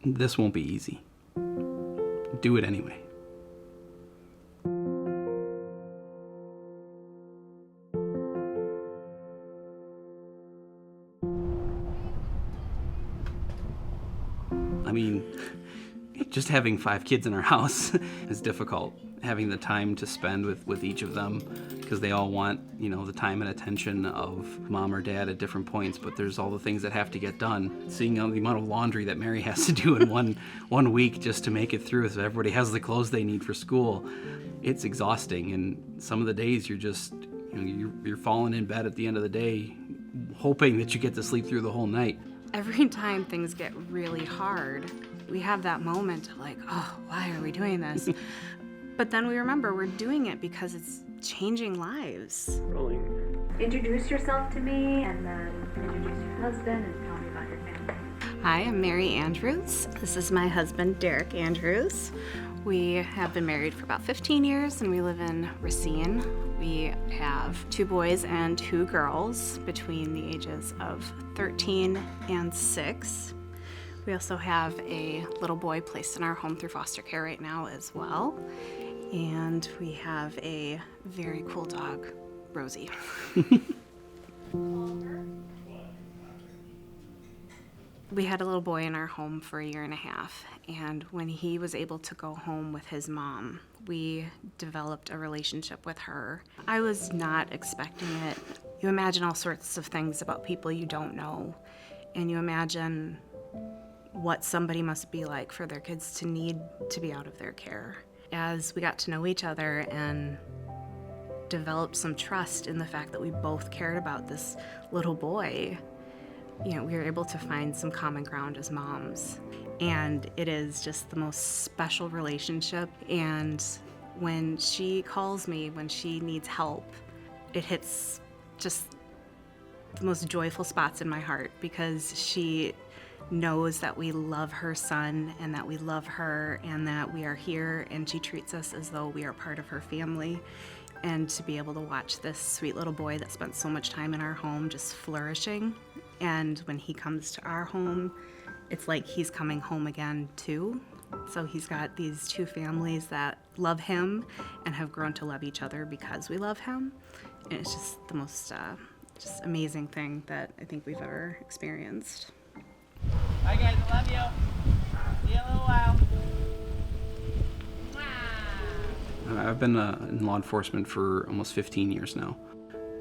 this won't be easy. Do it anyway. I mean, just having 5 kids in our house is difficult. Having the time to spend with each of them, because they all want, the time and attention of mom or dad at different points, but there's all the things that have to get done. Seeing the amount of laundry that Mary has to do in one week just to make it through so everybody has the clothes they need for school, it's exhausting. And some of the days you're just, you're falling in bed at the end of the day hoping that you get to sleep through the whole night. Every time things get really hard, we have that moment of like, oh, why are we doing this? But then we remember we're doing it because it's changing lives. Rolling. Introduce yourself to me, and then introduce your husband and tell me about your family. Hi, I'm Mary Andrews. This is my husband, Derrick Andrews. We have been married for about 15 years, and we live in Racine. We have 2 boys and 2 girls between the ages of 13 and 6. We also have a little boy placed in our home through foster care right now as well. And we have a very cool dog, Rosie. We had a little boy in our home for a year and a half, and when he was able to go home with his mom, we developed a relationship with her. I was not expecting it. You imagine all sorts of things about people you don't know, and you imagine what somebody must be like for their kids to need to be out of their care. As we got to know each other and developed some trust in the fact that we both cared about this little boy, we were able to find some common ground as moms. And it is just the most special relationship. And when she calls me, when she needs help, it hits just the most joyful spots in my heart, because she knows that we love her son and that we love her and that we are here, and she treats us as though we are part of her family. And to be able to watch this sweet little boy that spent so much time in our home just flourishing, and when he comes to our home, it's like he's coming home again too. So he's got these 2 families that love him and have grown to love each other because we love him. And it's just the most just amazing thing that I think we've ever experienced. Bye guys, I love you. See you in a little while. I've been in law enforcement for almost 15 years now.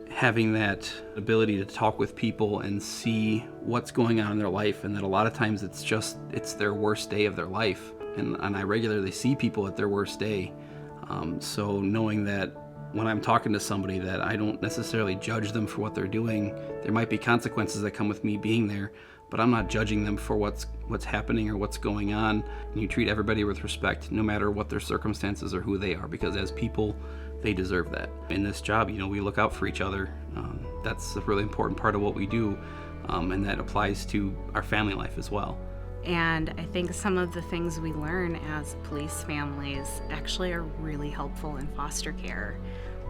Having that ability to talk with people and see what's going on in their life, and that a lot of times it's their worst day of their life. And I regularly see people at their worst day. So knowing that when I'm talking to somebody, that I don't necessarily judge them for what they're doing. There might be consequences that come with me being there, but I'm not judging them for what's happening or what's going on. And you treat everybody with respect, no matter what their circumstances or who they are, because as people, they deserve that. In this job, we look out for each other. That's a really important part of what we do, and that applies to our family life as well. And I think some of the things we learn as police families actually are really helpful in foster care.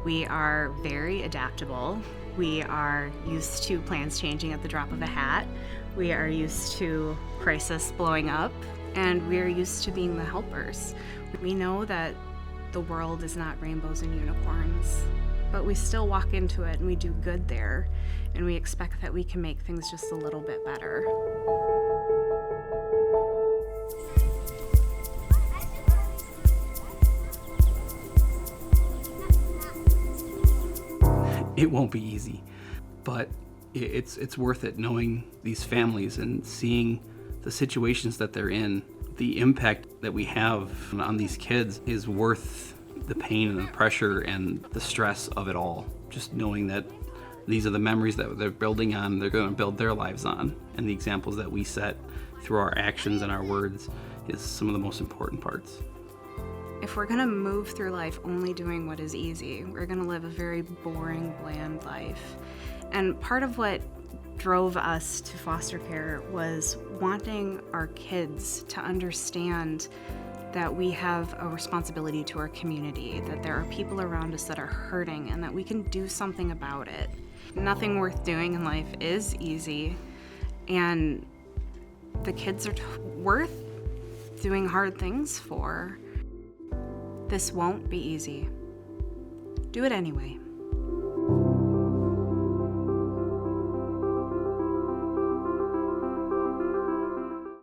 We are very adaptable. We are used to plans changing at the drop of a hat. We are used to crisis blowing up, and we are used to being the helpers. We know that the world is not rainbows and unicorns, but we still walk into it and we do good there, and we expect that we can make things just a little bit better. It won't be easy, but it's worth it, knowing these families and seeing the situations that they're in. The impact that we have on these kids is worth the pain and the pressure and the stress of it all. Just knowing that these are the memories that they're building on, they're going to build their lives on, and the examples that we set through our actions and our words is some of the most important parts. If we're gonna move through life only doing what is easy, we're gonna live a very boring, bland life. And part of what drove us to foster care was wanting our kids to understand that we have a responsibility to our community, that there are people around us that are hurting, and that we can do something about it. Nothing worth doing in life is easy, and the kids are worth doing hard things for. This won't be easy. Do it anyway.